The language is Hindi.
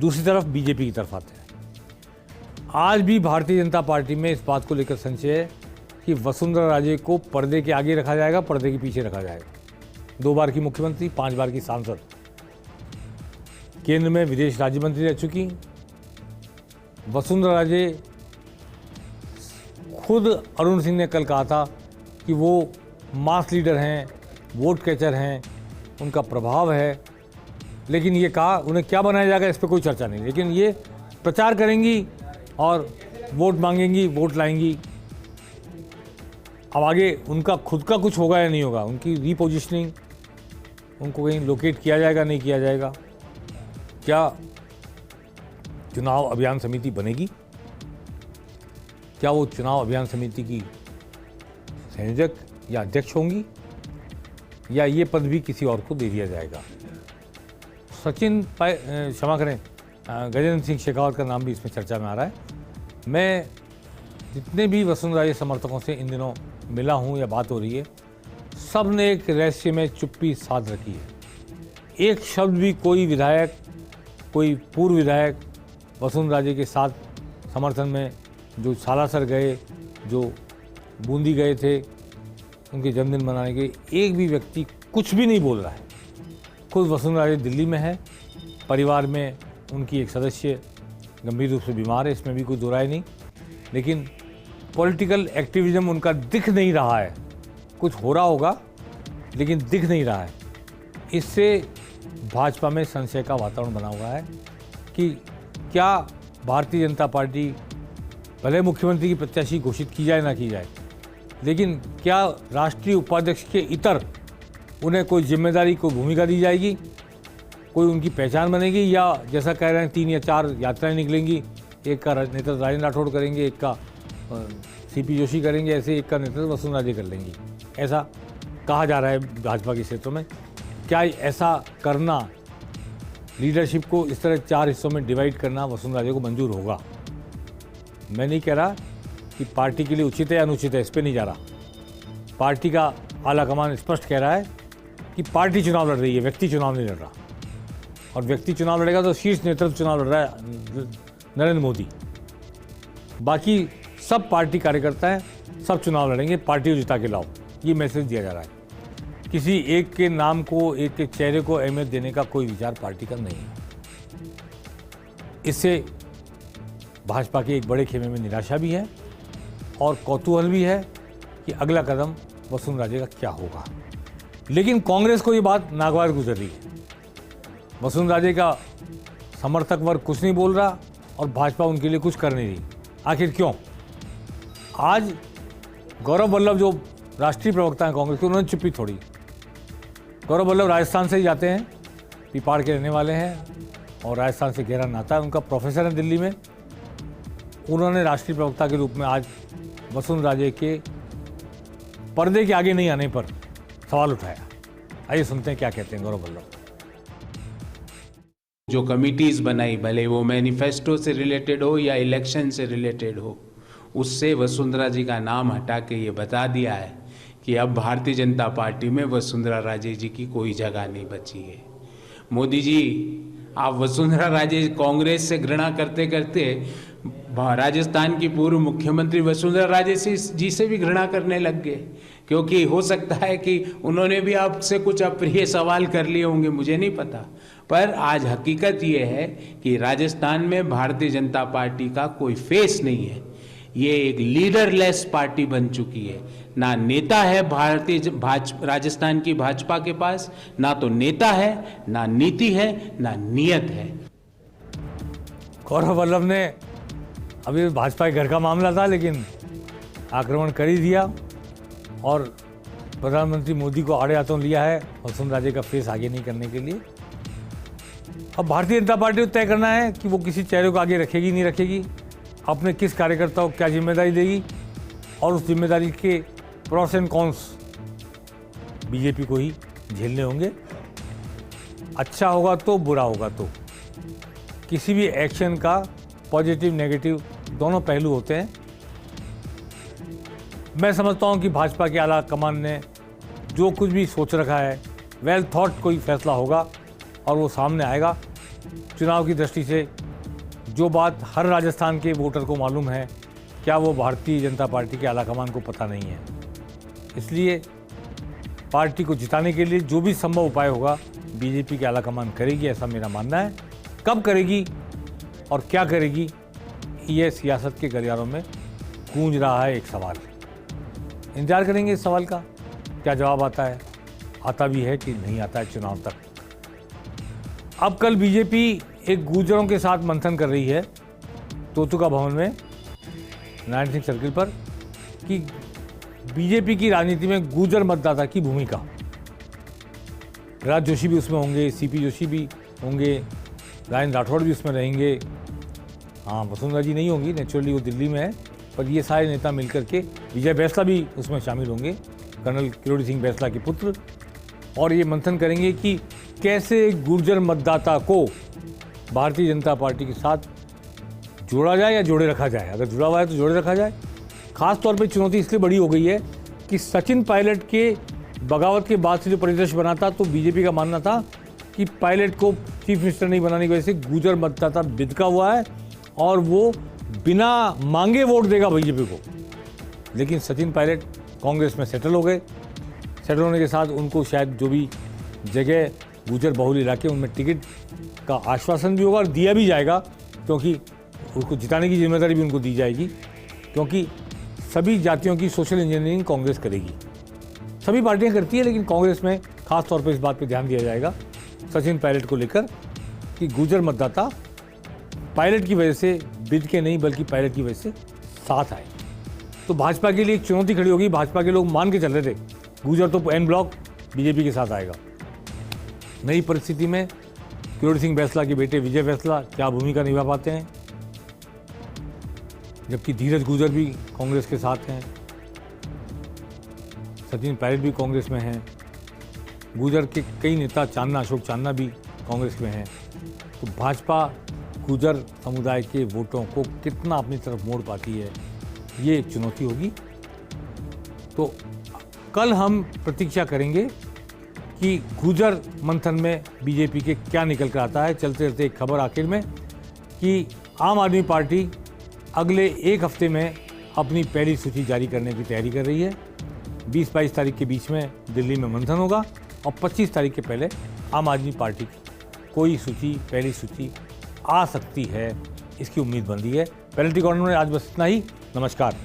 दूसरी तरफ बीजेपी की तरफ आते हैं। आज भी भारतीय जनता पार्टी में इस बात को लेकर संशय है कि वसुंधरा राजे को पर्दे के आगे रखा जाएगा, पर्दे के पीछे रखा जाएगा। 2 बार की मुख्यमंत्री, 5 बार की सांसद, केंद्र में विदेश राज्य मंत्री रह चुकी वसुंधरा राजे। खुद अरुण सिंह ने कल कहा था कि वो मास लीडर हैं, वोट कैचर हैं, उनका प्रभाव है, लेकिन ये कहा उन्हें क्या बनाया जाएगा इस पर कोई चर्चा नहीं। लेकिन ये प्रचार करेंगी और वोट मांगेंगी, वोट लाएंगी। अब आगे उनका खुद का कुछ होगा या नहीं होगा, उनकी रीपोजिशनिंग, उनको कहीं लोकेट किया जाएगा नहीं किया जाएगा, क्या चुनाव अभियान समिति बनेगी, क्या वो चुनाव अभियान समिति की संयोजक या अध्यक्ष होंगी, या ये पद भी किसी और को दे दिया जाएगा। क्षमा करें, गजेंद्र सिंह शेखावत का नाम भी इसमें चर्चा में आ रहा है। मैं जितने भी वसुंधरा राजे समर्थकों से इन दिनों मिला हूं या बात हो रही है, सब ने एक रहस्य में चुप्पी साध रखी है। एक शब्द भी कोई विधायक, कोई पूर्व विधायक वसुंधरा राजे के साथ समर्थन में, जो सालासर गए, जो बूंदी गए थे उनके जन्मदिन मनाने के, एक भी व्यक्ति कुछ भी नहीं बोल रहा है। खुद वसुंधरा राजे दिल्ली में है, परिवार में उनकी एक सदस्य गंभीर रूप से बीमार है, इसमें भी कोई दो राय नहीं, लेकिन पॉलिटिकल एक्टिविज्म उनका दिख नहीं रहा है। कुछ हो रहा होगा लेकिन दिख नहीं रहा है। इससे भाजपा में संशय का वातावरण बना हुआ है कि क्या भारतीय जनता पार्टी भले मुख्यमंत्री की प्रत्याशी घोषित की जाए ना की जाए, लेकिन क्या राष्ट्रीय उपाध्यक्ष के इतर उन्हें कोई जिम्मेदारी, कोई भूमिका दी जाएगी, कोई उनकी पहचान बनेगी, या जैसा कह रहे हैं 3 या 4 यात्राएं निकलेंगी, एक का नेतृत्व राजेंद्र राठौड़ करेंगे, एक का सीपी जोशी करेंगे, ऐसे एक का नेतृत्व वसुंधरा राजे कर लेंगी, ऐसा कहा जा रहा है भाजपा के क्षेत्रों में। क्या ऐसा करना, लीडरशिप को इस तरह 4 हिस्सों में डिवाइड करना वसुंधरा राजे को मंजूर होगा? मैं नहीं कह रहा कि पार्टी के लिए उचित है या अनुचित है, इस पर नहीं जा रहा। पार्टी का आला कमान स्पष्ट कह रहा है कि पार्टी चुनाव लड़ रही है, व्यक्ति चुनाव नहीं लड़ रहा। और व्यक्ति चुनाव लड़ेगा तो शीर्ष नेतृत्व चुनाव लड़ रहा है, नरेंद्र मोदी। बाकी सब पार्टी कार्यकर्ता हैं, सब चुनाव लड़ेंगे, पार्टी को जिता के लाओ, ये मैसेज दिया जा रहा है। किसी एक के नाम को, एक के चेहरे को अहमियत देने का कोई विचार पार्टी का नहीं है। इससे भाजपा के एक बड़े खेमे में निराशा भी है और कौतूहल भी है कि अगला कदम वसुंधरा राजे का क्या होगा। लेकिन कांग्रेस को ये बात नागवार गुजर रही है। वसुंधरा राजे का समर्थक वर्ग कुछ नहीं बोल रहा और भाजपा उनके लिए कुछ कर नहीं रही। आखिर क्यों? आज गौरव वल्लभ जो राष्ट्रीय प्रवक्ता हैं कांग्रेस के, उन्होंने चुप्पी तोड़ी। गौरव वल्लभ राजस्थान से ही जाते हैं, पिपाड़ के रहने वाले हैं और राजस्थान से गहरा नाता है उनका, प्रोफेसर है दिल्ली में। उन्होंने राष्ट्रीय प्रवक्ता के रूप में आज वसुंधरा राजे के पर्दे के आगे नहीं आने पर सवाल उठाया। आइए सुनते हैं क्या कहते हैं गौरव वल्लभ। जो कमिटीज़ बनाई, भले वो मैनिफेस्टो से रिलेटेड हो या इलेक्शन से रिलेटेड हो, उससे वसुंधरा जी का नाम हटा के ये बता दिया है कि अब भारतीय जनता पार्टी में वसुंधरा राजे जी की कोई जगह नहीं बची है। मोदी जी, आप वसुंधरा राजे कांग्रेस से घृणा करते करते राजस्थान की पूर्व मुख्यमंत्री वसुंधरा राजे जी से भी घृणा करने लग गए, क्योंकि हो सकता है कि उन्होंने भी आपसे कुछ अप्रिय सवाल कर लिए होंगे, मुझे नहीं पता। पर आज हकीकत ये है कि राजस्थान में भारतीय जनता पार्टी का कोई फेस नहीं है। ये एक लीडरलेस पार्टी बन चुकी है। ना नेता है राजस्थान की भाजपा के पास, ना तो नेता है, ना नीति है, ना नियत है। गौरव वल्लभ ने, अभी भाजपा के घर का मामला था लेकिन आक्रमण कर ही दिया और प्रधानमंत्री मोदी को आड़े हाथों लिया है वसुंधरा राजे का फेस आगे नहीं करने के लिए। अब भारतीय जनता पार्टी को तय करना है कि वो किसी चेहरे को आगे रखेगी नहीं रखेगी, अपने किस कार्यकर्ता को क्या जिम्मेदारी देगी, और उस जिम्मेदारी के प्रोस एंड कॉन्स बीजेपी को ही झेलने होंगे। अच्छा होगा तो, बुरा होगा तो। किसी भी एक्शन का पॉजिटिव नेगेटिव दोनों पहलू होते हैं। मैं समझता हूं कि भाजपा के आला कमान ने जो कुछ भी सोच रखा है, वेल थॉट कोई फैसला होगा और वो सामने आएगा। चुनाव की दृष्टि से जो बात हर राजस्थान के वोटर को मालूम है, क्या वो भारतीय जनता पार्टी के आलाकमान को पता नहीं है। इसलिए पार्टी को जिताने के लिए जो भी संभव उपाय होगा बीजेपी के आलाकमान करेगी, ऐसा मेरा मानना है। कब करेगी और क्या करेगी, ये सियासत के गलियारों में गूंज रहा है एक सवाल। इंतजार करेंगे इस सवाल का, क्या जवाब आता है, आता भी है कि नहीं आता है चुनाव तक। अब कल बीजेपी एक गुर्जरों के साथ मंथन कर रही है तोतुका भवन में नारायण सिंह सर्किल पर कि बीजेपी की राजनीति में गुर्जर मतदाता की भूमिका। राज जोशी भी उसमें होंगे, सीपी जोशी भी होंगे, रायन राठौड़ भी उसमें रहेंगे। हाँ, वसुंधरा जी नहीं होंगी, नेचुरली वो दिल्ली में है, पर ये सारे नेता मिलकर के, विजय बैसला भी उसमें शामिल होंगे, कर्नल किरोड़ी सिंह बैसला के पुत्र, और ये मंथन करेंगे कि कैसे गुर्जर मतदाता को भारतीय जनता पार्टी के साथ जोड़ा जाए या जोड़े रखा जाए। अगर जुड़ा हुआ है तो जोड़े रखा जाए। खास तौर पे चुनौती इसलिए बड़ी हो गई है कि सचिन पायलट के बगावत के बाद से जो परिदृश्य बना था, तो बीजेपी का मानना था कि पायलट को चीफ मिनिस्टर नहीं बनाने की वजह से गुर्जर मतदाता बिदका हुआ है और वो बिना मांगे वोट देगा बीजेपी को। लेकिन सचिन पायलट कांग्रेस में सेटल हो गए। सेटल होने के साथ उनको शायद जो भी जगह गुर्जर बहुल इलाके उनमें टिकट का आश्वासन भी होगा और दिया भी जाएगा, क्योंकि उनको जिताने की जिम्मेदारी भी उनको दी जाएगी, क्योंकि सभी जातियों की सोशल इंजीनियरिंग कांग्रेस करेगी। सभी पार्टियां करती है, लेकिन कांग्रेस में खास तौर पर इस बात पर ध्यान दिया जाएगा सचिन पायलट को लेकर कि गुर्जर मतदाता पायलट की वजह से बिद के नहीं बल्कि पायलट की वजह से साथ आए। तो भाजपा के लिए एक चुनौती खड़ी होगी। भाजपा के लोग मान के चल रहे थे गुर्जर तो एन ब्लॉक बीजेपी के साथ आएगा। नई परिस्थिति में किरोड़ी सिंह बैसला के बेटे विजय बैसला क्या भूमिका निभा पाते हैं, जबकि धीरज गुर्जर भी कांग्रेस के साथ हैं, सचिन पायलट भी कांग्रेस में हैं, गुर्जर के कई नेता अशोक चांदना भी कांग्रेस में हैं। तो भाजपा गुर्जर समुदाय के वोटों को कितना अपनी तरफ मोड़ पाती है, ये एक चुनौती होगी। तो कल हम प्रतीक्षा करेंगे कि गुर्जर मंथन में बीजेपी के क्या निकल कर आता है। चलते चलते एक खबर आखिर में कि आम आदमी पार्टी अगले एक हफ्ते में अपनी पहली सूची जारी करने की तैयारी कर रही है। 20-22 तारीख के बीच में दिल्ली में मंथन होगा और 25 तारीख के पहले आम आदमी पार्टी की कोई सूची, पहली सूची आ सकती है, इसकी उम्मीद बंदी है। पेनल्टी कॉर्नर में आज बस इतना ही। नमस्कार।